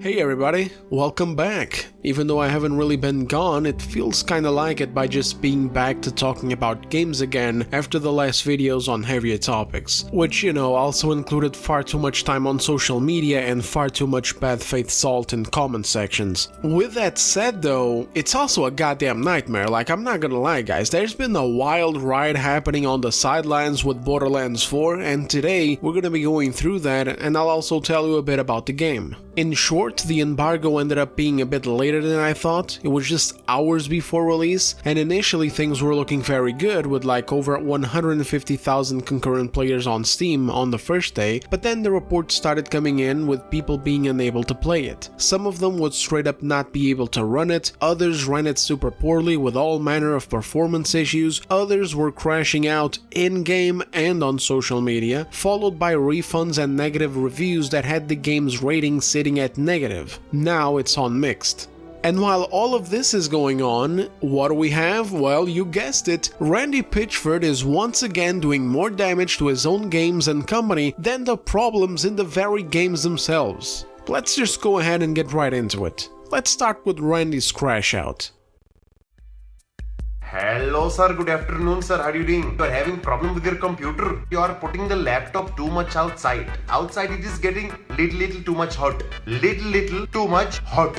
Hey everybody, welcome back. Even though I haven't really been gone, it feels kinda like it by just being back to talking about games again after the last videos on heavier topics, which, also included far too much time on social media and far too much bad faith salt in comment sections. With that said though, it's also a goddamn nightmare, I'm not gonna lie guys, there's been a wild ride happening on the sidelines with Borderlands 4, and today we're gonna be going through that, and I'll also tell you a bit about the game. In short, the embargo ended up being a bit later than I thought. It was just hours before release, and initially things were looking very good with over 150,000 concurrent players on Steam on the first day, but then the reports started coming in with people being unable to play it. Some of them would straight up not be able to run it, others ran it super poorly with all manner of performance issues, others were crashing out in-game and on social media, followed by refunds and negative reviews that had the game's rating sitting at negative. Now it's on mixed. And while all of this is going on, what do we have? Well, you guessed it, Randy Pitchford is once again doing more damage to his own games and company than the problems in the very games themselves. Let's just go ahead and get right into it. Let's start with Randy's Crashout. Hello sir, good afternoon sir, how are you doing? You are having problem with your computer? You are putting the laptop too much outside. Outside it is getting little too much hot. Little too much hot.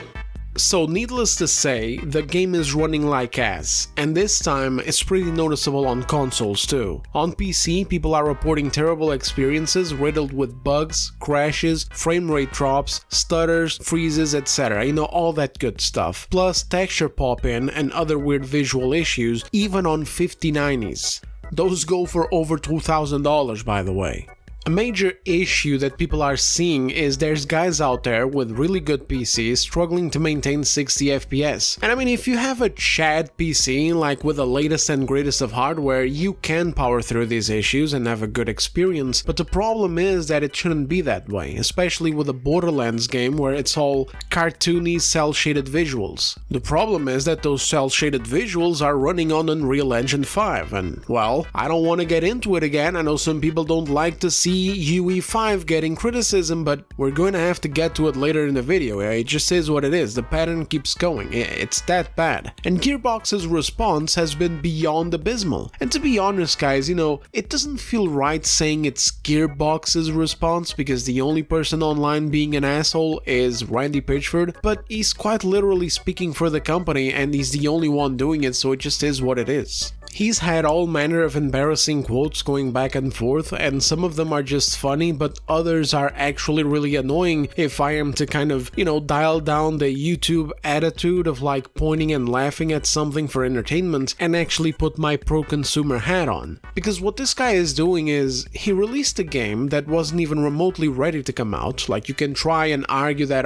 So needless to say, the game is running like ass, and this time it's pretty noticeable on consoles too. On PC, people are reporting terrible experiences riddled with bugs, crashes, frame rate drops, stutters, freezes, etc. All that good stuff. Plus texture pop-in and other weird visual issues, even on 5090s. Those go for over $2,000 by the way. A major issue that people are seeing is there's guys out there with really good PCs struggling to maintain 60 FPS. And I mean, if you have a Chad PC, with the latest and greatest of hardware, you can power through these issues and have a good experience, but the problem is that it shouldn't be that way, especially with a Borderlands game where it's all cartoony cel-shaded visuals. The problem is that those cel-shaded visuals are running on Unreal Engine 5, and well, I don't want to get into it again. I know some people don't like to see UE5 getting criticism, but we're going to have to get to it later in the video. It just is what it is, the pattern keeps going, it's that bad. And Gearbox's response has been beyond abysmal. And to be honest guys, it doesn't feel right saying it's Gearbox's response because the only person online being an asshole is Randy Pitchford, but he's quite literally speaking for the company and he's the only one doing it, so it just is what it is. He's had all manner of embarrassing quotes going back and forth, and some of them are just funny, but others are actually really annoying if I am to kind of, dial down the YouTube attitude of pointing and laughing at something for entertainment and actually put my pro-consumer hat on. Because what this guy is doing is, he released a game that wasn't even remotely ready to come out. You can try and argue that,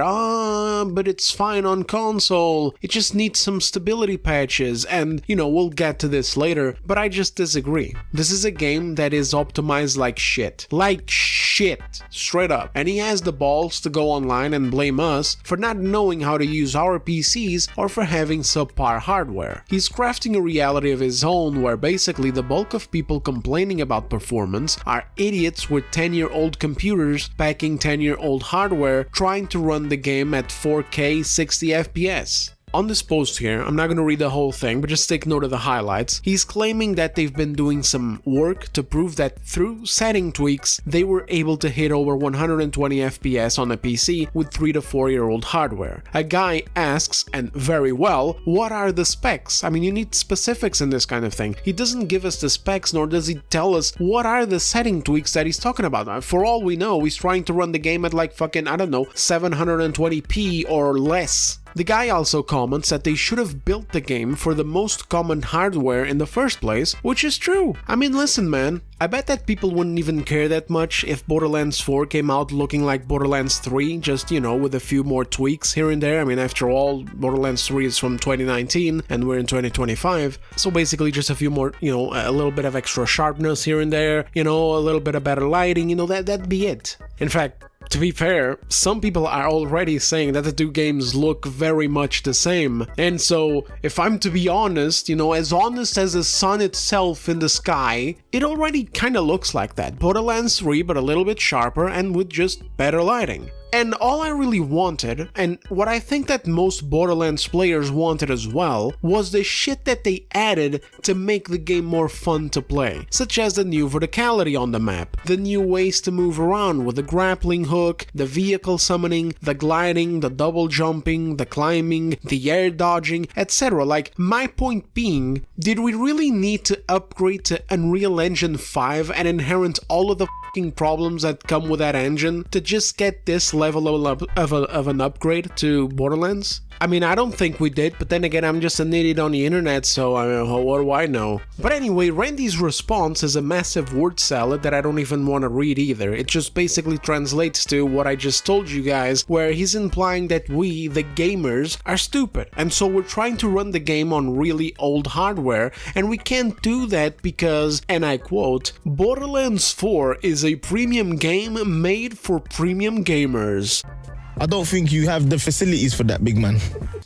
but it's fine on console, it just needs some stability patches, and, we'll get to this later. But I just disagree. This is a game that is optimized like shit. Straight up. And he has the balls to go online and blame us for not knowing how to use our PCs or for having subpar hardware. He's crafting a reality of his own where basically the bulk of people complaining about performance are idiots with 10-year-old computers packing 10-year-old hardware trying to run the game at 4K 60 FPS. On this post here, I'm not going to read the whole thing, but just take note of the highlights. He's claiming that they've been doing some work to prove that through setting tweaks, they were able to hit over 120 FPS on a PC with 3 to 4 year old hardware. A guy asks, and very well, what are the specs? I mean, you need specifics in this kind of thing. He doesn't give us the specs, nor does he tell us what are the setting tweaks that he's talking about. For all we know, he's trying to run the game at 720p or less. The guy also comments that they should have built the game for the most common hardware in the first place, which is true. I mean, listen man, I bet that people wouldn't even care that much if Borderlands 4 came out looking like Borderlands 3, just, with a few more tweaks here and there. I mean, after all, Borderlands 3 is from 2019 and we're in 2025, so basically just a few more, a little bit of extra sharpness here and there, a little bit of better lighting, that'd be it. In fact, to be fair, some people are already saying that the two games look very much the same, and so, if I'm to be honest, as honest as the sun itself in the sky, it already kinda looks like that. Borderlands 3, but a little bit sharper and with just better lighting. And all I really wanted, and what I think that most Borderlands players wanted as well, was the shit that they added to make the game more fun to play, such as the new verticality on the map, the new ways to move around with the grappling hook, the vehicle summoning, the gliding, the double jumping, the climbing, the air dodging, etc. Like, my point being, did we really need to upgrade to Unreal Engine 5 and inherit all of the fucking problems that come with that engine to just get this level of an upgrade to Borderlands? I mean, I don't think we did, but then again, I'm just an idiot on the internet, so what do I know? But anyway, Randy's response is a massive word salad that I don't even want to read either. It just basically translates to what I just told you guys, where he's implying that we, the gamers, are stupid, and so we're trying to run the game on really old hardware, and we can't do that because, and I quote, Borderlands 4 is a premium game made for premium gamers. I don't think you have the facilities for that, big man.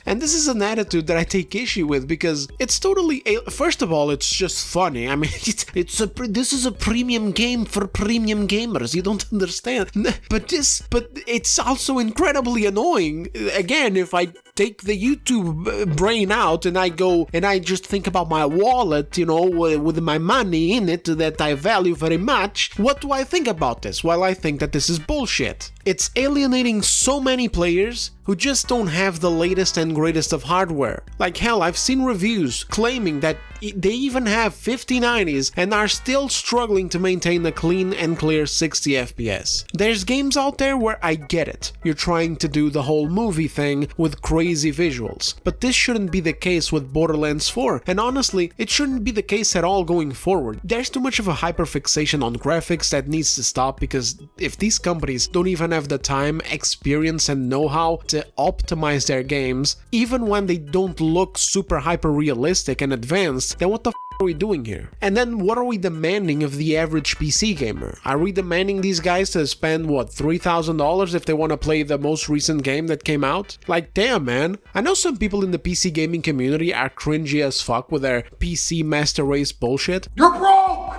And this is an attitude that I take issue with because it's totally... First of all, it's just funny. I mean, this is a premium game for premium gamers. You don't understand. But it's also incredibly annoying. Again, if I take the YouTube brain out and I go and I just think about my wallet, you know, with my money in it that I value very much, what do I think about this? Well, I think that this is bullshit. It's alienating so many players who just don't have the latest and greatest of hardware. Like hell, I've seen reviews claiming that they even have 5090s and are still struggling to maintain a clean and clear 60 FPS. There's games out there where I get it. You're trying to do the whole movie thing with crazy visuals. But this shouldn't be the case with Borderlands 4, and honestly, it shouldn't be the case at all going forward. There's too much of a hyperfixation on graphics that needs to stop, because if these companies don't even have the time, experience, and know-how to optimize their games, even when they don't look super hyper-realistic and advanced, then what the f are we doing here? And then what are we demanding of the average PC gamer? Are we demanding these guys to spend, what, $3,000 if they want to play the most recent game that came out? Like, damn, man. I know some people in the PC gaming community are cringy as fuck with their PC master race bullshit. You're broke!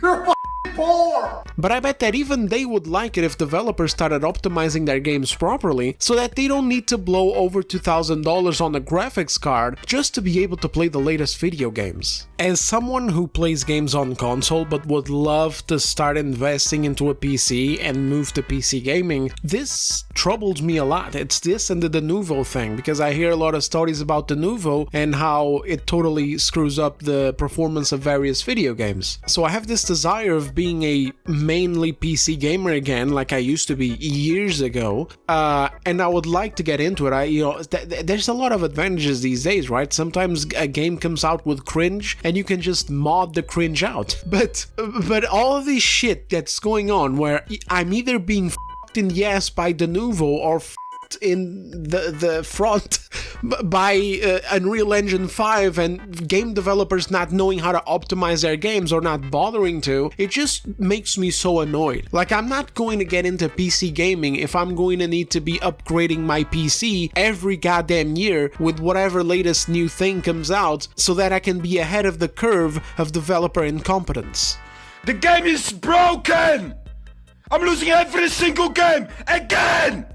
You're poor! But I bet that even they would like it if developers started optimizing their games properly so that they don't need to blow over $2,000 on a graphics card just to be able to play the latest video games. As someone who plays games on console but would love to start investing into a PC and move to PC gaming, this troubles me a lot. It's this and the Denuvo thing, because I hear a lot of stories about Denuvo and how it totally screws up the performance of various video games. So I have this desire of being a mainly PC gamer again, like I used to be years ago, and I would like to get into it. There's a lot of advantages these days, right? Sometimes a game comes out with cringe, and you can just mod the cringe out. But all of this shit that's going on, where I'm either being f***ed in the ass by Denuvo or in the front by Unreal Engine 5 and game developers not knowing how to optimize their games or not bothering to, it just makes me so annoyed. Like, I'm not going to get into PC gaming if I'm going to need to be upgrading my PC every goddamn year with whatever latest new thing comes out so that I can be ahead of the curve of developer incompetence. The game is broken! I'm losing every single game again!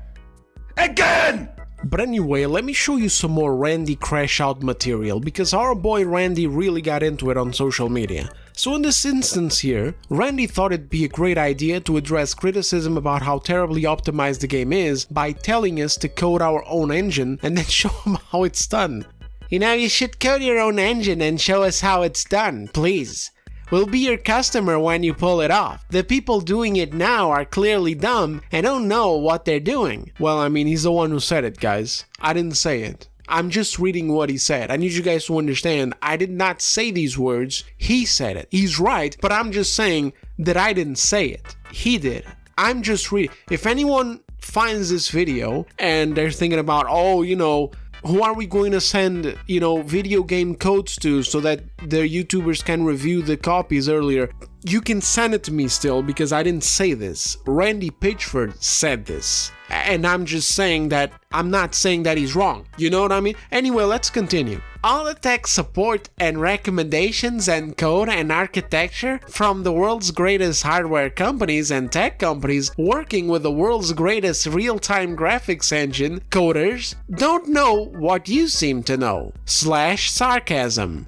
But anyway, let me show you some more Randy Crashout material, because our boy Randy really got into it on social media. So in this instance here, Randy thought it'd be a great idea to address criticism about how terribly optimized the game is by telling us to code our own engine and then show him how it's done. You know, you should code your own engine and show us how it's done, please. We'll be your customer when you pull it off. The people doing it now are clearly dumb and don't know what they're doing. Well, I mean, he's the one who said it, guys. I didn't say it. I'm just reading what he said. I need you guys to understand, I did not say these words. He said it. He's right, but I'm just saying that I didn't say it. He did. I'm just reading. If anyone finds this video and they're thinking about, oh, you know, who are we going to send, you know, video game codes to so that their YouTubers can review the copies earlier? you can send it to me still because I didn't say this. Randy Pitchford said this. And I'm just saying that I'm not saying that he's wrong. You know what I mean? Anyway, let's continue. All the tech support and recommendations and code and architecture from the world's greatest hardware companies and tech companies working with the world's greatest real-time graphics engine coders don't know what you seem to know. /sarcasm.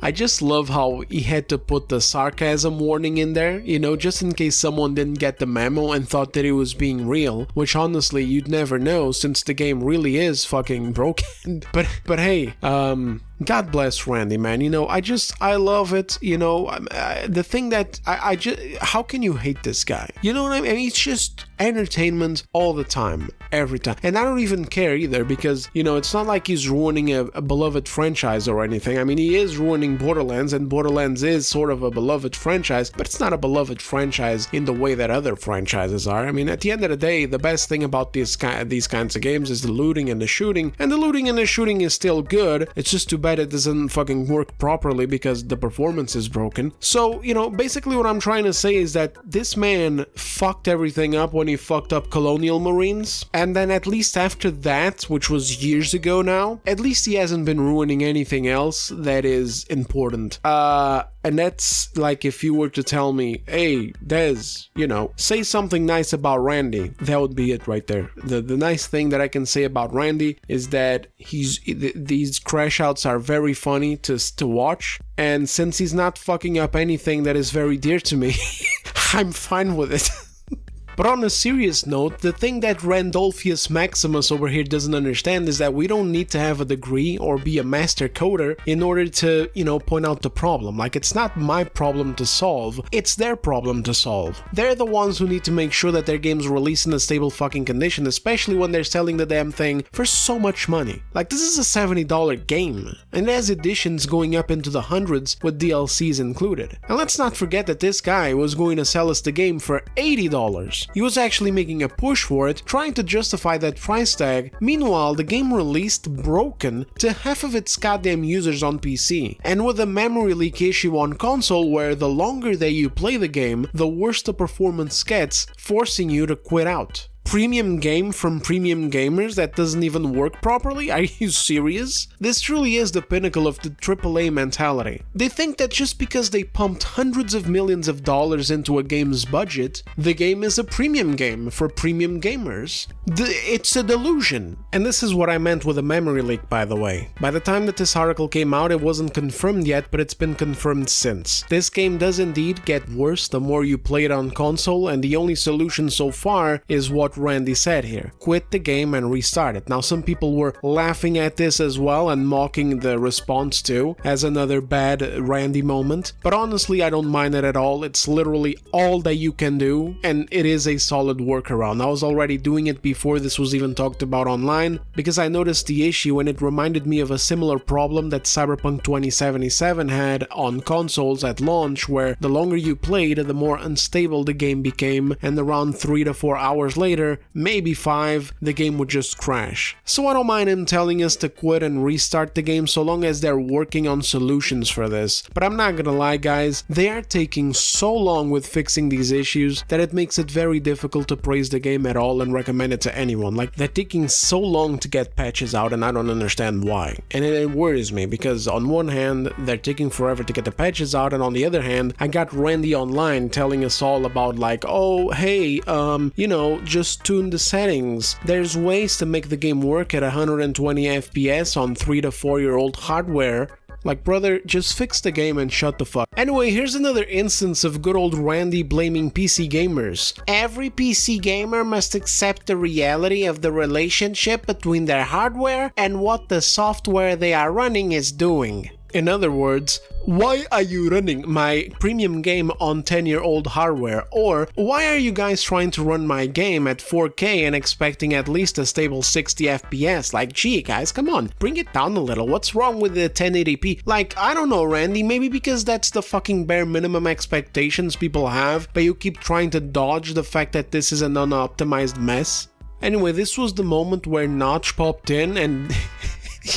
I just love how he had to put the sarcasm warning in there, you know, just in case someone didn't get the memo and thought that it was being real, which honestly you'd never know since the game really is fucking broken. But hey, God bless Randy, man. You know, I love it. You know, the thing that I just, how can you hate this guy? You know what I mean? It's just entertainment all the time, every time. And I don't even care either because, you know, it's not like he's ruining a beloved franchise or anything. I mean, he is ruining Borderlands, and Borderlands is sort of a beloved franchise, but it's not a beloved franchise in the way that other franchises are. I mean, at the end of the day, the best thing about these kinds of games is the looting and the shooting, and the looting and the shooting is still good. It's just too bad it doesn't fucking work properly because the performance is broken. So, you know, basically what I'm trying to say is that this man fucked everything up when he fucked up Colonial Marines, and then at least after that, which was years ago now, at least he hasn't been ruining anything else that is important. And that's like if you were to tell me, hey, Des, you know, say something nice about Randy, that would be it right there. The nice thing that I can say about Randy is that these Crashouts are very funny to watch, and since he's not fucking up anything that is very dear to me, I'm fine with it. But on a serious note, the thing that Randolphius Maximus over here doesn't understand is that we don't need to have a degree or be a master coder in order to, you know, point out the problem. Like, it's not my problem to solve, it's their problem to solve. They're the ones who need to make sure that their game's released in a stable fucking condition, especially when they're selling the damn thing for so much money. Like, this is a $70 game, and it has editions going up into the hundreds with DLCs included. And let's not forget that this guy was going to sell us the game for $80. He was actually making a push for it, trying to justify that price tag. Meanwhile, the game released broken to half of its goddamn users on PC, and with a memory leak issue on console where the longer that you play the game, the worse the performance gets, forcing you to quit out. Premium game from premium gamers that doesn't even work properly? Are you serious? This truly is the pinnacle of the AAA mentality. They think that just because they pumped hundreds of millions of dollars into a game's budget, the game is a premium game for premium gamers. It's a delusion. And this is what I meant with a memory leak, by the way. By the time that this article came out, it wasn't confirmed yet, but it's been confirmed since. This game does indeed get worse the more you play it on console, and the only solution so far is what Randy said here: quit the game and restart it. Now, some people were laughing at this as well and mocking the response too as another bad Randy moment, but honestly I don't mind it at all. It's literally all that you can do, and it is a solid workaround. I was already doing it before this was even talked about online because I noticed the issue and it reminded me of a similar problem that Cyberpunk 2077 had on consoles at launch, where the longer you played, the more unstable the game became, and around 3 to 4 hours later, maybe 5, the game would just crash. So I don't mind him telling us to quit and restart the game so long as they're working on solutions for this. But I'm not gonna lie guys, they are taking so long with fixing these issues that it makes it very difficult to praise the game at all and recommend it to anyone. Like, they're taking so long to get patches out and I don't understand why. And it worries me because on one hand, they're taking forever to get the patches out, and on the other hand, I got Randy online telling us all about like, oh hey, you know, just tune the settings. There's ways to make the game work at 120 FPS on 3 to 4 year old hardware. Like, brother, just fix the game and shut the fuck. Anyway, here's another instance of good old Randy blaming PC gamers. Every PC gamer must accept the reality of the relationship between their hardware and what the software they are running is doing. In other words, why are you running my premium game on 10-year-old hardware? Or why are you guys trying to run my game at 4K and expecting at least a stable 60 FPS? Like, gee guys, come on, bring it down a little. What's wrong with the 1080p? Like, I don't know, Randy, maybe because that's the fucking bare minimum expectations people have, but you keep trying to dodge the fact that this is an unoptimized mess. Anyway, this was the moment where Notch popped in and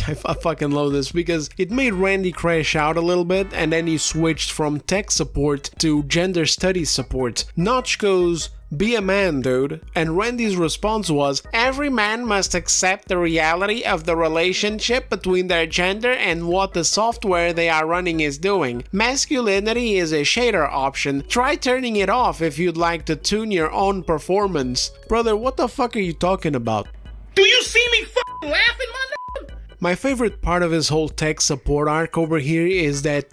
I fucking love this because it made Randy crash out a little bit, and then he switched from tech support to gender studies support. Notch goes, "Be a man, dude." And Randy's response was, "Every man must accept the reality of the relationship between their gender and what the software they are running is doing. Masculinity is a shader option. Try turning it off if you'd like to tune your own performance." Brother, what the fuck are you talking about? Do you see me f***ing laughing, my nigga? My favorite part of his whole tech support arc over here is that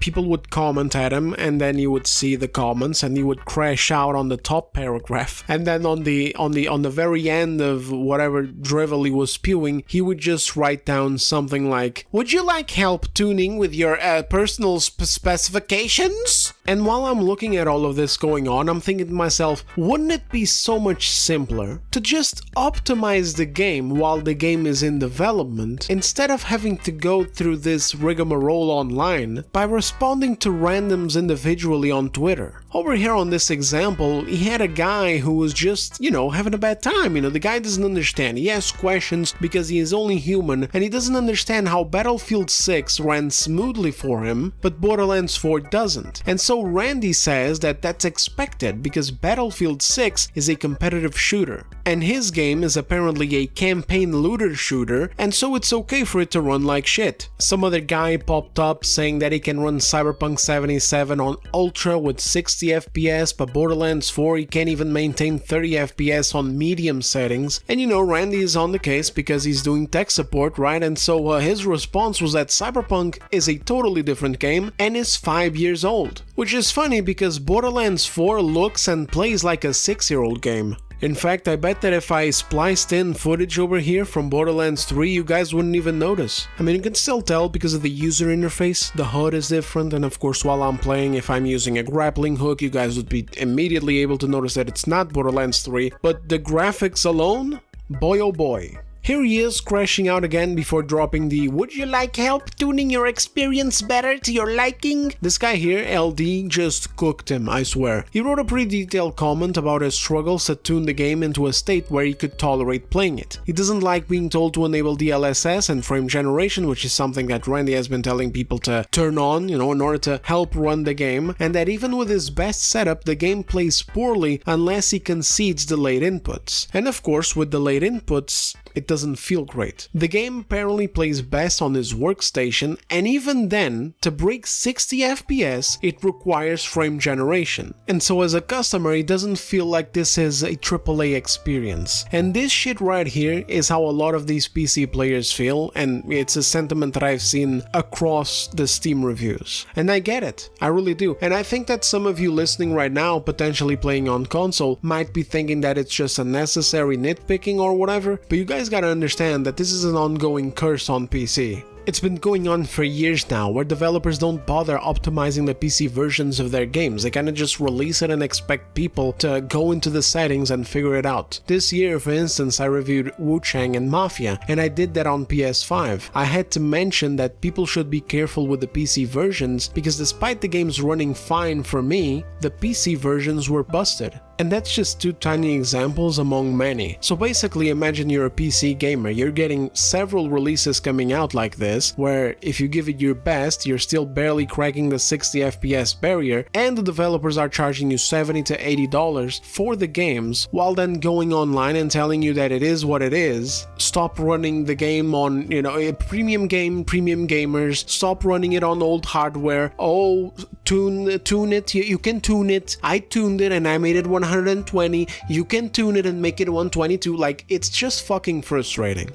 people would comment at him, and then you would see the comments, and he would crash out on the top paragraph, and then on the very end of whatever drivel he was spewing, he would just write down something like, "Would you like help tuning with your personal specifications?" And while I'm looking at all of this going on, I'm thinking to myself, wouldn't it be so much simpler to just optimize the game while the game is in development, instead of having to go through this rigmarole online by responding to randoms individually on Twitter? Over here on this example, he had a guy who was just, having a bad time. The guy doesn't understand. He asks questions because he is only human, and he doesn't understand how Battlefield 6 ran smoothly for him, but Borderlands 4 doesn't. And so Randy says that that's expected because Battlefield 6 is a competitive shooter, and his game is apparently a campaign looter shooter, and so it's okay for it to run like shit. Some other guy popped up saying that he can run Cyberpunk 77 on Ultra with 60 FPS, but Borderlands 4 he can't even maintain 30 FPS on medium settings. And Randy is on the case because he's doing tech support, right? And so his response was that Cyberpunk is a totally different game and is 5 years old. Which is funny because Borderlands 4 looks and plays like a 6-year-old game. In fact, I bet that if I spliced in footage over here from Borderlands 3, you guys wouldn't even notice. I mean, you can still tell because of the user interface, the HUD is different, and of course while I'm playing, if I'm using a grappling hook, you guys would be immediately able to notice that it's not Borderlands 3, but the graphics alone, boy oh boy. Here he is crashing out again before dropping the "Would you like help tuning your experience better to your liking?" This guy here, LD, just cooked him, I swear. He wrote a pretty detailed comment about his struggles to tune the game into a state where he could tolerate playing it. He doesn't like being told to enable DLSS and frame generation, which is something that Randy has been telling people to turn on, in order to help run the game, and that even with his best setup, the game plays poorly unless he concedes delayed inputs. And of course, with delayed inputs, it doesn't feel great. The game apparently plays best on his workstation, and even then, to break 60 FPS, it requires frame generation. And so as a customer, it doesn't feel like this is a AAA experience. And this shit right here is how a lot of these PC players feel, and it's a sentiment that I've seen across the Steam reviews. And I get it, I really do. And I think that some of you listening right now, potentially playing on console, might be thinking that it's just a necessary nitpicking or whatever, but you guys gotta understand that this is an ongoing curse on PC. It's been going on for years now, where developers don't bother optimizing the PC versions of their games. They kinda just release it and expect people to go into the settings and figure it out. This year, for instance, I reviewed Wu Chang and Mafia, and I did that on PS5. I had to mention that people should be careful with the PC versions, because despite the games running fine for me, the PC versions were busted. And that's just two tiny examples among many. So basically, imagine you're a PC gamer, you're getting several releases coming out like this, where if you give it your best, you're still barely cracking the 60 FPS barrier, and the developers are charging you $70 to $80 for the games, while then going online and telling you that it is what it is. Stop running the game on, a premium game, premium gamers, stop running it on old hardware. Oh, tune it, you can tune it. I tuned it and I made it 120, you can tune it and make it 122, like, it's just fucking frustrating.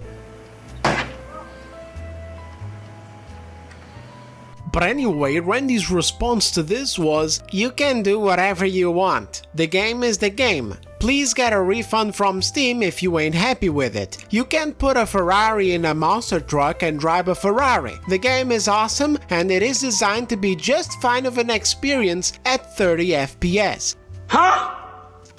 But anyway, Randy's response to this was, "You can do whatever you want. The game is the game. Please get a refund from Steam if you ain't happy with it. You can put a Ferrari in a monster truck and drive a Ferrari. The game is awesome and it is designed to be just fine of an experience at 30 FPS. Huh?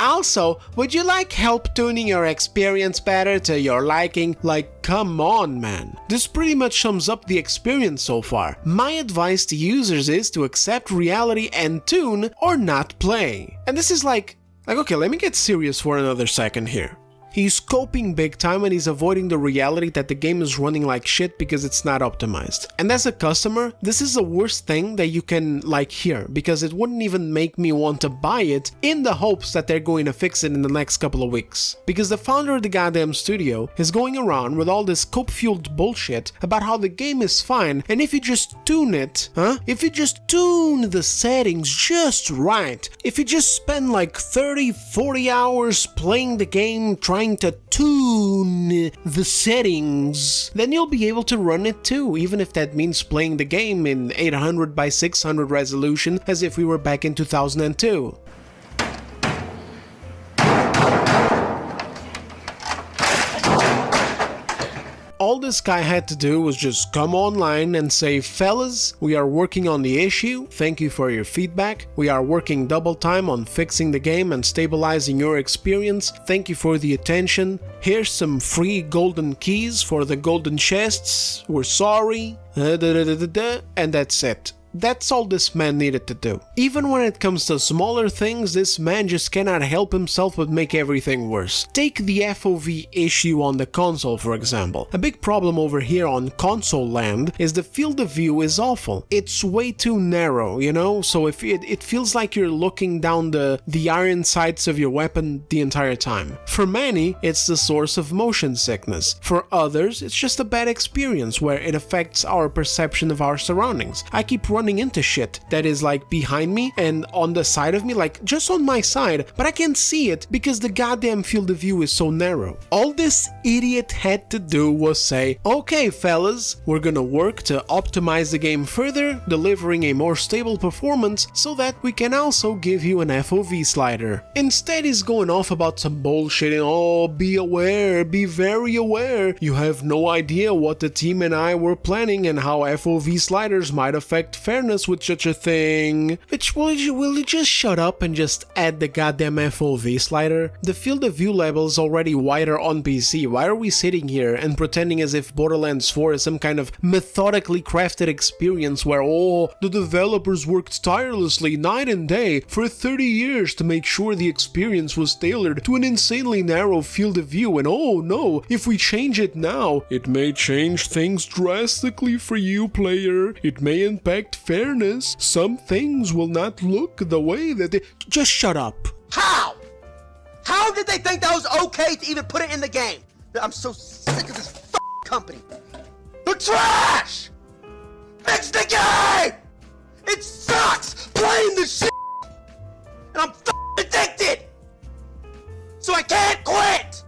Also, would you like help tuning your experience better to your liking?" Like, come on, man. This pretty much sums up the experience so far. My advice to users is to accept reality and tune or not play. And this is like, okay, let me get serious for another second here. He's coping big time and he's avoiding the reality that the game is running like shit because it's not optimized. And as a customer, this is the worst thing that you can hear, because it wouldn't even make me want to buy it in the hopes that they're going to fix it in the next couple of weeks. Because the founder of the goddamn studio is going around with all this cope-fueled bullshit about how the game is fine, and if you just tune it, if you just tune the settings just right, if you just spend like 30-40 hours playing the game trying to tune the settings, then you'll be able to run it too, even if that means playing the game in 800 by 600 resolution as if we were back in 2002. All this guy had to do was just come online and say, fellas, we are working on the issue, thank you for your feedback, we are working double time on fixing the game and stabilizing your experience, thank you for the attention, here's some free golden keys for the golden chests, we're sorry, and that's it. That's all this man needed to do. Even when it comes to smaller things, this man just cannot help himself but make everything worse. Take the FOV issue on the console, for example. A big problem over here on console land is the field of view is awful. It's way too narrow, you know, so if it feels like you're looking down the iron sights of your weapon the entire time. For many, it's the source of motion sickness. For others, it's just a bad experience where it affects our perception of our surroundings. I keep running into shit that is like behind me and on the side of me, like just on my side, but I can't see it because the goddamn field of view is so narrow. All this idiot had to do was say, okay fellas, we're gonna work to optimize the game further, delivering a more stable performance so that we can also give you an FOV slider. Instead he's going off about some bullshit and oh, be aware, be very aware, you have no idea what the team and I were planning and how FOV sliders might affect fairness with such a thing. Which will you just shut up and just add the goddamn FOV slider? The field of view level is already wider on PC. Why are we sitting here and pretending as if Borderlands 4 is some kind of methodically crafted experience where oh, the developers worked tirelessly night and day for 30 years to make sure the experience was tailored to an insanely narrow field of view, and oh no, if we change it now, it may change things drastically for you player, it may impact fairness, some things will not look the way that they... Just shut up. How? How did they think that was okay to even put it in the game? I'm so sick of this company. The trash! Fix the game! It sucks playing the shit! And I'm addicted! So I can't quit!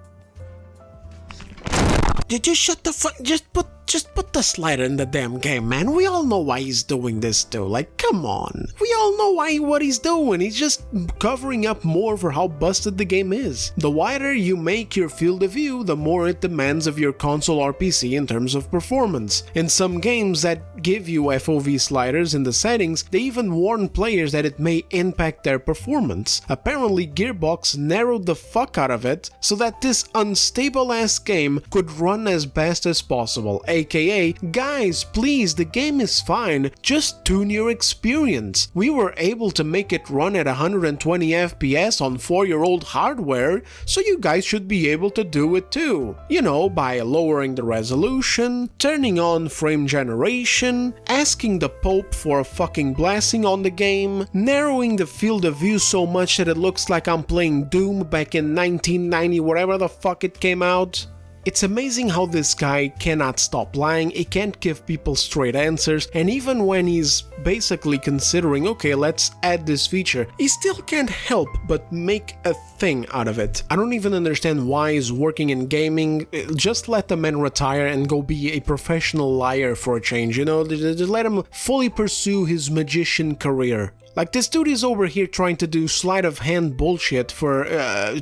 Did you shut the fuck... Just put the slider in the damn game, man. We all know why he's doing this too. Like, come on. We all know what he's doing. He's just covering up more for how busted the game is. The wider you make your field of view, the more it demands of your console or PC in terms of performance. In some games that give you FOV sliders in the settings, they even warn players that it may impact their performance. Apparently, Gearbox narrowed the fuck out of it so that this unstable ass game could run as best as possible. AKA, guys, please, the game is fine, just tune your experience. We were able to make it run at 120 FPS on 4-year-old hardware, so you guys should be able to do it too. You know, by lowering the resolution, turning on frame generation, asking the Pope for a fucking blessing on the game, narrowing the field of view so much that it looks like I'm playing Doom back in 1990, whatever the fuck it came out. It's amazing how this guy cannot stop lying, he can't give people straight answers, and even when he's basically considering, okay, let's add this feature, he still can't help but make a thing out of it. I don't even understand why he's working in gaming. Just let the man retire and go be a professional liar for a change, you know, just let him fully pursue his magician career. Like, this dude is over here trying to do sleight of hand bullshit for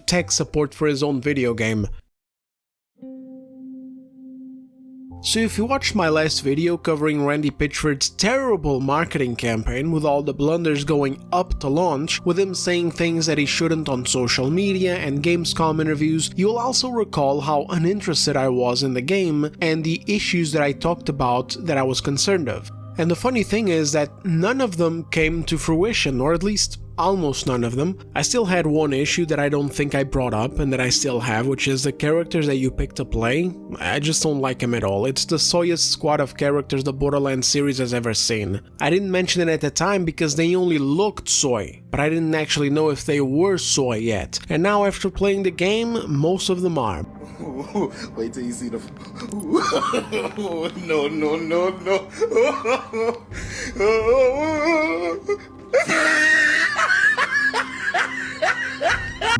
tech support for his own video game. So if you watched my last video covering Randy Pitchford's terrible marketing campaign with all the blunders going up to launch, with him saying things that he shouldn't on social media and Gamescom interviews, you'll also recall how uninterested I was in the game and the issues that I talked about that I was concerned of. And the funny thing is that none of them came to fruition, or at least almost none of them. I still had one issue that I don't think I brought up and that I still have, which is the characters that you pick to play. I just don't like them at all. It's the soyest squad of characters the Borderlands series has ever seen. I didn't mention it at the time because they only looked soy, but I didn't actually know if they were soy yet. And now after playing the game, most of them are. Wait till you see the. No, no, no, no.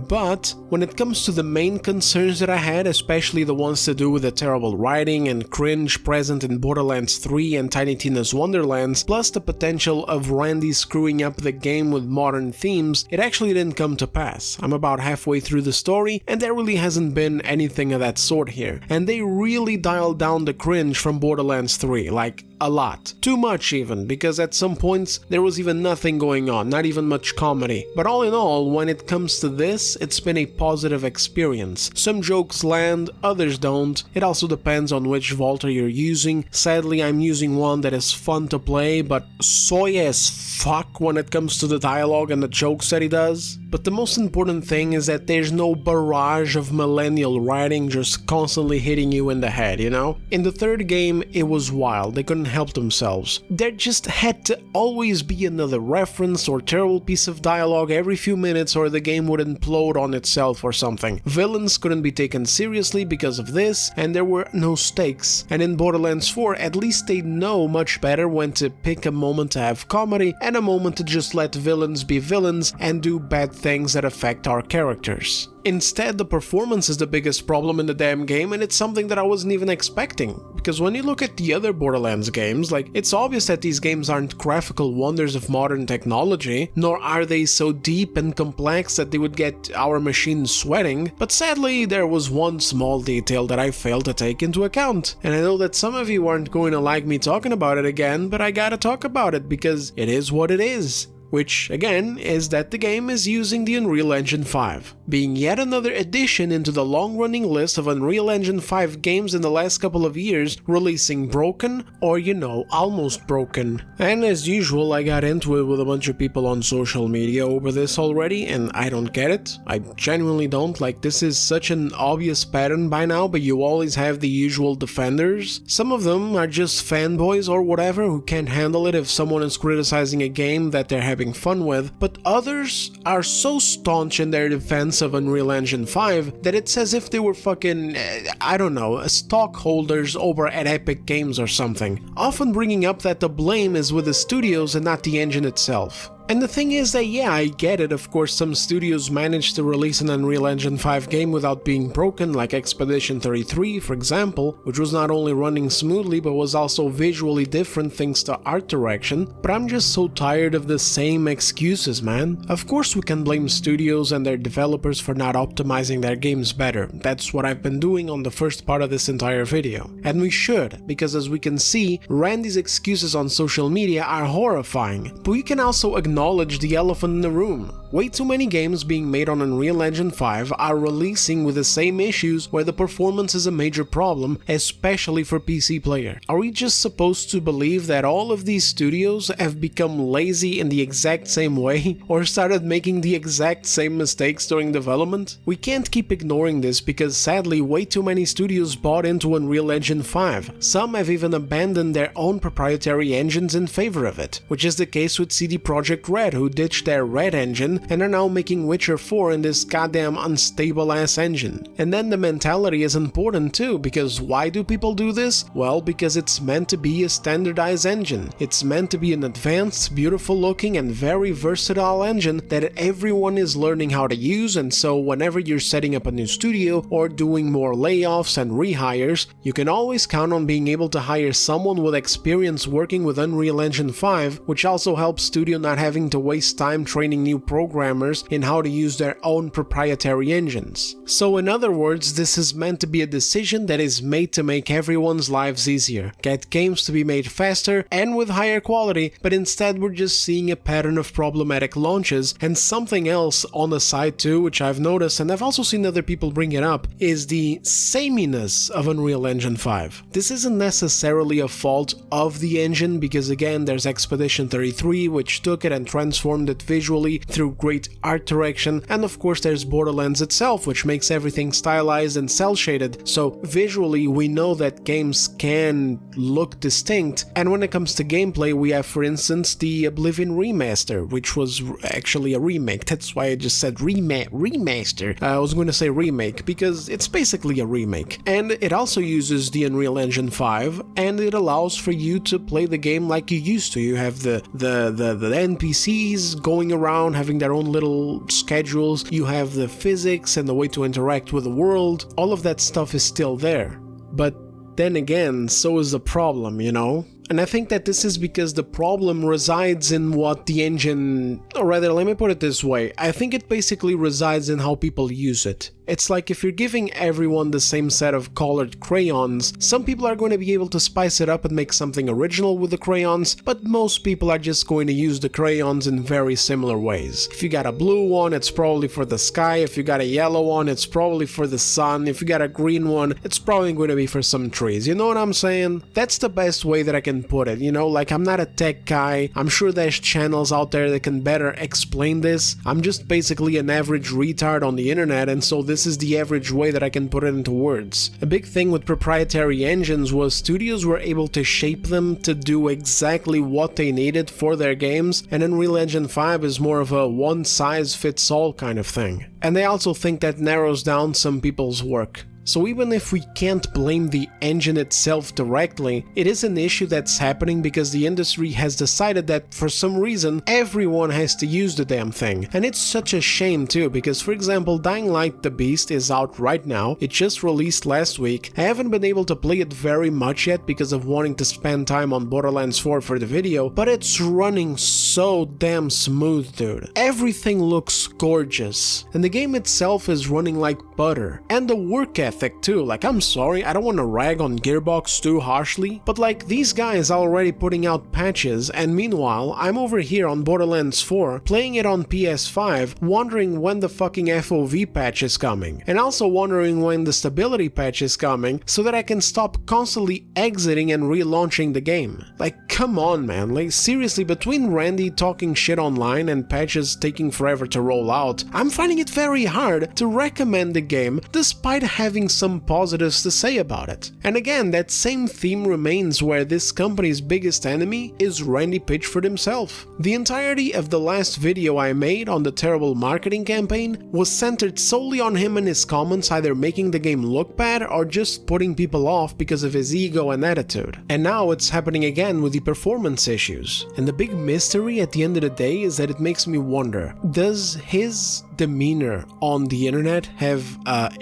But when it comes to the main concerns that I had, especially the ones to do with the terrible writing and cringe present in Borderlands 3 and Tiny Tina's Wonderlands, plus the potential of Randy screwing up the game with modern themes, it actually didn't come to pass. I'm about halfway through the story and there really hasn't been anything of that sort here. And they really dialed down the cringe from Borderlands 3, like a lot. Too much even, because at some points there was even nothing going on, not even much comedy. But all in all, when it comes to this, it's been a positive experience. Some jokes land, others don't. It also depends on which vaulter you're using. Sadly, I'm using one that is fun to play, but soy as fuck when it comes to the dialogue and the jokes that he does. But the most important thing is that there's no barrage of millennial writing just constantly hitting you in the head, you know? In the third game, it was wild, they couldn't help themselves. There just had to always be another reference or terrible piece of dialogue every few minutes or the game would implode on itself or something. Villains couldn't be taken seriously because of this, and there were no stakes. And in Borderlands 4, at least they know much better when to pick a moment to have comedy and a moment to just let villains be villains and do bad things that affect our characters. Instead, the performance is the biggest problem in the damn game, and it's something that I wasn't even expecting. Because when you look at the other Borderlands games, like, it's obvious that these games aren't graphical wonders of modern technology, nor are they so deep and complex that they would get our machines sweating, but sadly, there was one small detail that I failed to take into account. And I know that some of you aren't going to like me talking about it again, but I gotta talk about it because it is what it is. Which, again, is that the game is using the Unreal Engine 5, being yet another addition into the long-running list of Unreal Engine 5 games in the last couple of years releasing broken, or you know, almost broken. And as usual, I got into it with a bunch of people on social media over this already, and I don't get it. I genuinely don't. Like, this is such an obvious pattern by now, but you always have the usual defenders. Some of them are just fanboys or whatever who can't handle it if someone is criticizing a game that they're having fun with, but others are so staunch in their defense of Unreal Engine 5 that it's as if they were fucking, I don't know, stockholders over at Epic Games or something, often bringing up that the blame is with the studios and not the engine itself. And the thing is that, yeah, I get it, of course some studios managed to release an Unreal Engine 5 game without being broken, like Expedition 33 for example, which was not only running smoothly but was also visually different thanks to art direction, but I'm just so tired of the same excuses, man. Of course we can blame studios and their developers for not optimizing their games better, that's what I've been doing on the first part of this entire video. And we should, because as we can see, Randy's excuses on social media are horrifying, but we can also acknowledge the elephant in the room. Way too many games being made on Unreal Engine 5 are releasing with the same issues where the performance is a major problem, especially for PC player. Are we just supposed to believe that all of these studios have become lazy in the exact same way, or started making the exact same mistakes during development? We can't keep ignoring this because sadly way too many studios bought into Unreal Engine 5. Some have even abandoned their own proprietary engines in favor of it, which is the case with CD Projekt Red, who ditched their Red engine and are now making Witcher 4 in this goddamn unstable ass engine. And then the mentality is important too, because why do people do this? Well, because it's meant to be a standardized engine. It's meant to be an advanced, beautiful looking and very versatile engine that everyone is learning how to use, and so whenever you're setting up a new studio or doing more layoffs and rehires, you can always count on being able to hire someone with experience working with Unreal Engine 5, which also helps studio not having to waste time training new programmers programmers in how to use their own proprietary engines. So in other words, this is meant to be a decision that is made to make everyone's lives easier, get games to be made faster and with higher quality, but instead we're just seeing a pattern of problematic launches. And something else on the side too, which I've noticed, and I've also seen other people bring it up, is the sameness of Unreal Engine 5. This isn't necessarily a fault of the engine, because again, there's Expedition 33, which took it and transformed it visually through great art direction, and of course there's Borderlands itself, which makes everything stylized and cel-shaded, so visually we know that games can look distinct. And when it comes to gameplay, we have for instance the Oblivion remaster, which was actually a remake. That's why I just said remaster. I was going to say remake because it's basically a remake, and it also uses the Unreal Engine 5, and it allows for you to play the game like you used to. You have the NPCs going around having their own little schedules, you have the physics and the way to interact with the world. All of that stuff is still there, but then again, so is the problem, you know? And I think that this is because the problem resides in what the engine, or rather, let me put it this way, I think it basically resides in how people use it. It's like if you're giving everyone the same set of colored crayons, some people are going to be able to spice it up and make something original with the crayons, but most people are just going to use the crayons in very similar ways. If you got a blue one, it's probably for the sky. If you got a yellow one, it's probably for the sun. If you got a green one, it's probably going to be for some trees. You know what I'm saying? That's the best way that I can put it, you know? Like, I'm not a tech guy. I'm sure there's channels out there that can better explain this. I'm just basically an average retard on the internet, and so this is the average way that I can put it into words. A big thing with proprietary engines was studios were able to shape them to do exactly what they needed for their games, and Unreal Engine 5 is more of a one-size-fits-all kind of thing. And I also think that narrows down some people's work. So even if we can't blame the engine itself directly, it is an issue that's happening because the industry has decided that for some reason everyone has to use the damn thing. And it's such a shame too, because for example, Dying Light the Beast is out right now. It just released last week. I haven't been able to play it very much yet because of wanting to spend time on Borderlands 4 for the video, but it's running so damn smooth, dude. Everything looks gorgeous, and the game itself is running like butter. And the work ethic too, like, I'm sorry, I don't want to rag on Gearbox too harshly, but like, these guys are already putting out patches, and meanwhile I'm over here on Borderlands 4 playing it on PS5, wondering when the fucking FOV patch is coming, and also wondering when the stability patch is coming so that I can stop constantly exiting and relaunching the game. Like, come on man, like seriously, between Randy talking shit online and patches taking forever to roll out, I'm finding it very hard to recommend the game despite having some positives to say about it. And again, that same theme remains where this company's biggest enemy is Randy Pitchford himself. The entirety of the last video I made on the terrible marketing campaign was centered solely on him and his comments either making the game look bad or just putting people off because of his ego and attitude. And now it's happening again with the performance issues. And the big mystery at the end of the day is that it makes me wonder, does his demeanor on the internet have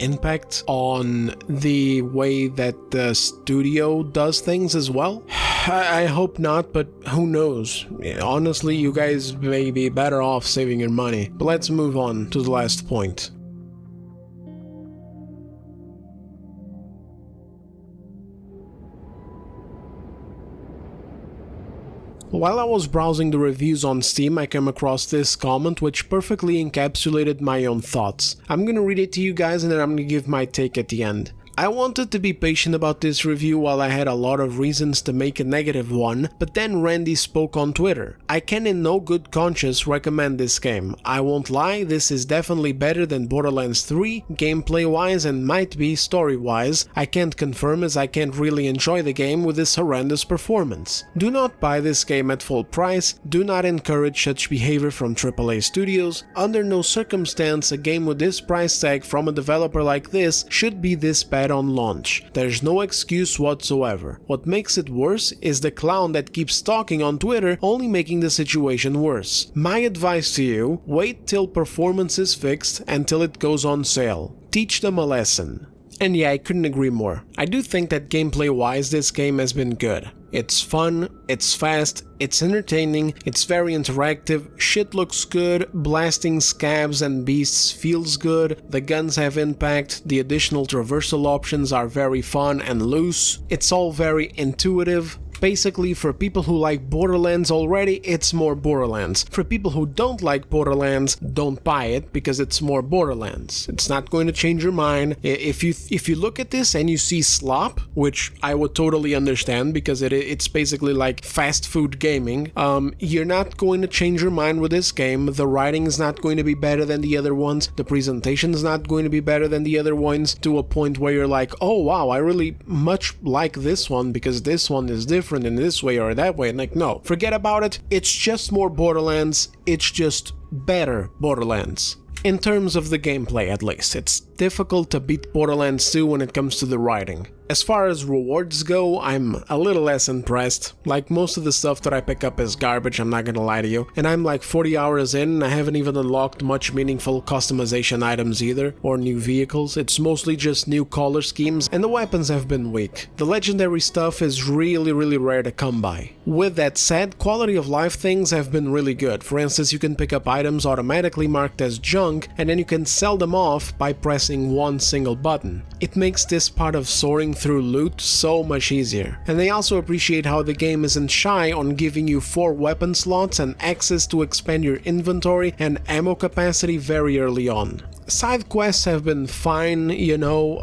impact on the way that the studio does things as well? I hope not, but who knows? Honestly, you guys may be better off saving your money. But let's move on to the last point. While I was browsing the reviews on Steam, I came across this comment which perfectly encapsulated my own thoughts. I'm gonna read it to you guys and then I'm gonna give my take at the end. I wanted to be patient about this review while I had a lot of reasons to make a negative one, but then Randy spoke on Twitter. I can in no good conscience recommend this game. I won't lie, this is definitely better than Borderlands 3, gameplay wise and might be story wise. I can't confirm as I can't really enjoy the game with this horrendous performance. Do not buy this game at full price, do not encourage such behavior from AAA studios. Under no circumstance a game with this price tag from a developer like this should be this bad on launch. There's no excuse whatsoever. What makes it worse is the clown that keeps talking on Twitter, only making the situation worse. My advice to you, wait till performance is fixed until it goes on sale. Teach them a lesson. And yeah, I couldn't agree more. I do think that gameplay wise this game has been good. It's fun, it's fast, it's entertaining, it's very interactive, shit looks good, blasting scabs and beasts feels good, the guns have impact, the additional traversal options are very fun and loose, it's all very intuitive. Basically, for people who like Borderlands already, it's more Borderlands. For people who don't like Borderlands, don't buy it because it's more Borderlands. It's not going to change your mind. If you look at this and you see slop, which I would totally understand because it's basically like fast food gaming, you're not going to change your mind with this game. The writing is not going to be better than the other ones. The presentation is not going to be better than the other ones to a point where you're like, oh wow, I really much like this one because this one is different in this way or that way. And like, no, forget about it. It's just more Borderlands. It's just better Borderlands. In terms of the gameplay, at least. It's difficult to beat Borderlands 2 when it comes to the writing. As far as rewards go, I'm a little less impressed. Like, most of the stuff that I pick up is garbage, I'm not gonna lie to you. And I'm like 40 hours in and I haven't even unlocked much meaningful customization items either, or new vehicles. It's mostly just new color schemes, and the weapons have been weak. The legendary stuff is really rare to come by. With that said, quality of life things have been really good. For instance, you can pick up items automatically marked as junk, and then you can sell them off by pressing one single button. It makes this part of soaring through loot so much easier. And they also appreciate how the game isn't shy on giving you 4 weapon slots and access to expand your inventory and ammo capacity very early on. Side quests have been fine, you know,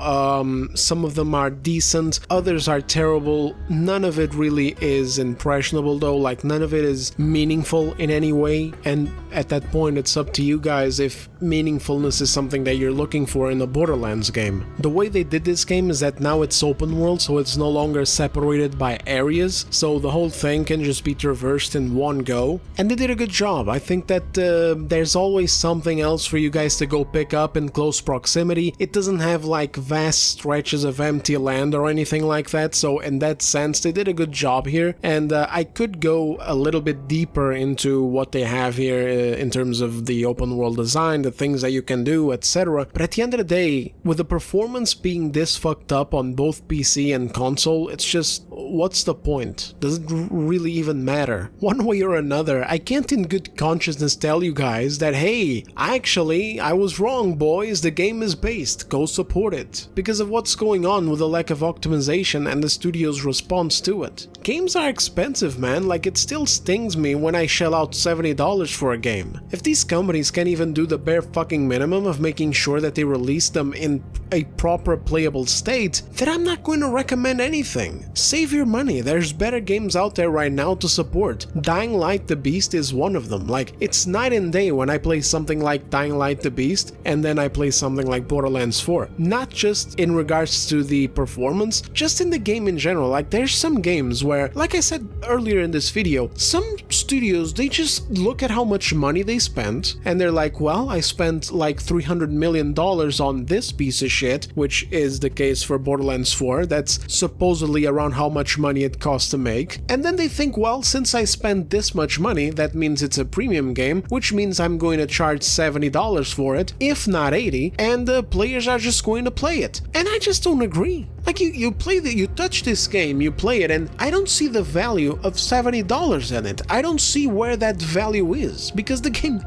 some of them are decent, others are terrible, none of it really is impressionable though, like none of it is meaningful in any way, and at that point it's up to you guys if meaningfulness is something that you're looking for in a Borderlands game. The way they did this game is that now it's open world, so it's no longer separated by areas, so the whole thing can just be traversed in one go, and they did a good job. I think that there's always something else for you guys to go pick up in close proximity. It doesn't have like vast stretches of empty land or anything like that, so in that sense they did a good job here, and I could go a little bit deeper into what they have here in terms of the open world design, the things that you can do, etc. But at the end of the day, with the performance being this fucked up on both PC and console, it's just, what's the point? Does it really even matter? One way or another, I can't in good consciousness tell you guys that, hey, actually, I was wrong, boys, the game is based, go support it. Because of what's going on with the lack of optimization and the studio's response to it. Games are expensive, man, like it still stings me when I shell out $70 for a game. If these companies can't even do the bare fucking minimum of making sure that they release them in a proper playable state, then I'm not going to recommend anything. Save your money, there's better games out there right now to support. Dying Light the Beast is one of them. Like, it's night and day when I play something like Dying Light the Beast and then I play something like Borderlands 4. Not just in regards to the performance, just in the game in general. Like, there's some games where, like I said earlier in this video, some studios, they just look at how much money they spent and they're like, well, I spent like $300 million on this piece of shit, which is the case for Borderlands 4. That's supposedly around how much money it costs to make. And then they think, well, since I spent this much money, that means it's a premium game, which means I'm going to charge $70 for it, if not 80, and the players are just going to play it. And I just don't agree. Like, you touch this game, you play it, and I don't see the value of $70 in it. I don't see where that value is, because the game,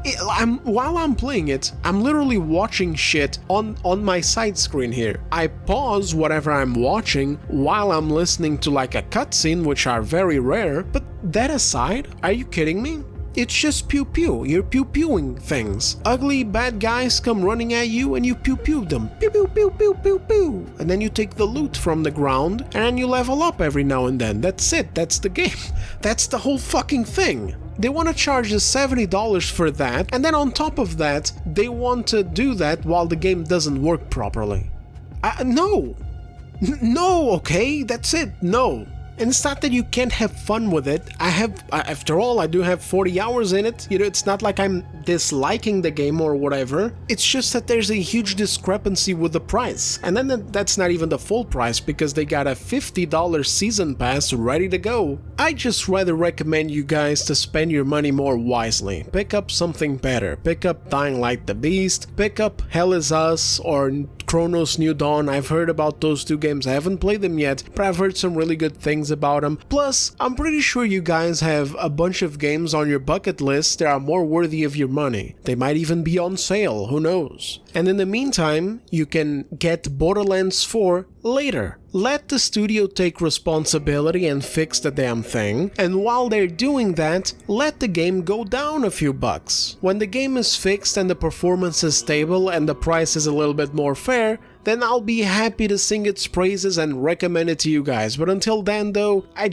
while I'm playing it, I'm literally watching shit on my side screen here. I pause whatever I'm watching while I'm listening to like a cutscene, which are very rare, but that aside, are you kidding me? It's just pew-pew, you're pew-pewing things. Ugly bad guys come running at you and you pew-pew them. Pew-pew-pew-pew-pew-pew. And then you take the loot from the ground and then you level up every now and then. That's it, that's the game. That's the whole fucking thing. They want to charge us $70 for that, and then on top of that, they want to do that while the game doesn't work properly. No! No, okay? That's it, no. And it's not that you can't have fun with it. After all, I do have 40 hours in it. You know, it's not like I'm disliking the game or whatever. It's just that there's a huge discrepancy with the price. And then that's not even the full price, because they got a $50 season pass ready to go. I just rather recommend you guys to spend your money more wisely. Pick up something better. Pick up Dying Light the Beast. Pick up Hell Is Us or Chronos New Dawn. I've heard about those two games. I haven't played them yet, but I've heard some really good things things about them. Plus, I'm pretty sure you guys have a bunch of games on your bucket list that are more worthy of your money. They might even be on sale, who knows? And in the meantime, you can get Borderlands 4 later. Let the studio take responsibility and fix the damn thing, and while they're doing that, let the game go down a few bucks. When the game is fixed and the performance is stable and the price is a little bit more fair, then I'll be happy to sing its praises and recommend it to you guys. But until then though, no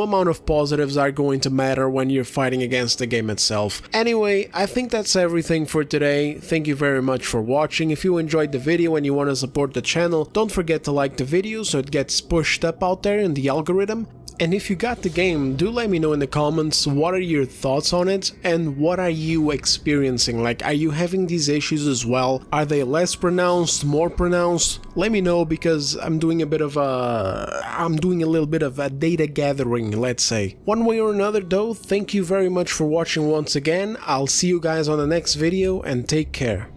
amount of positives are going to matter when you're fighting against the game itself. Anyway, I think that's everything for today. Thank you very much for watching. If you enjoyed the video and you want to support the channel, don't forget to like the video so it gets pushed up out there in the algorithm. And if you got the game, do let me know in the comments what are your thoughts on it and what are you experiencing. Like, are you having these issues as well? Are they less pronounced, more pronounced? Let me know, because I'm doing a little bit of a data gathering, let's say. One way or another though, thank you very much for watching once again. I'll see you guys on the next video and take care.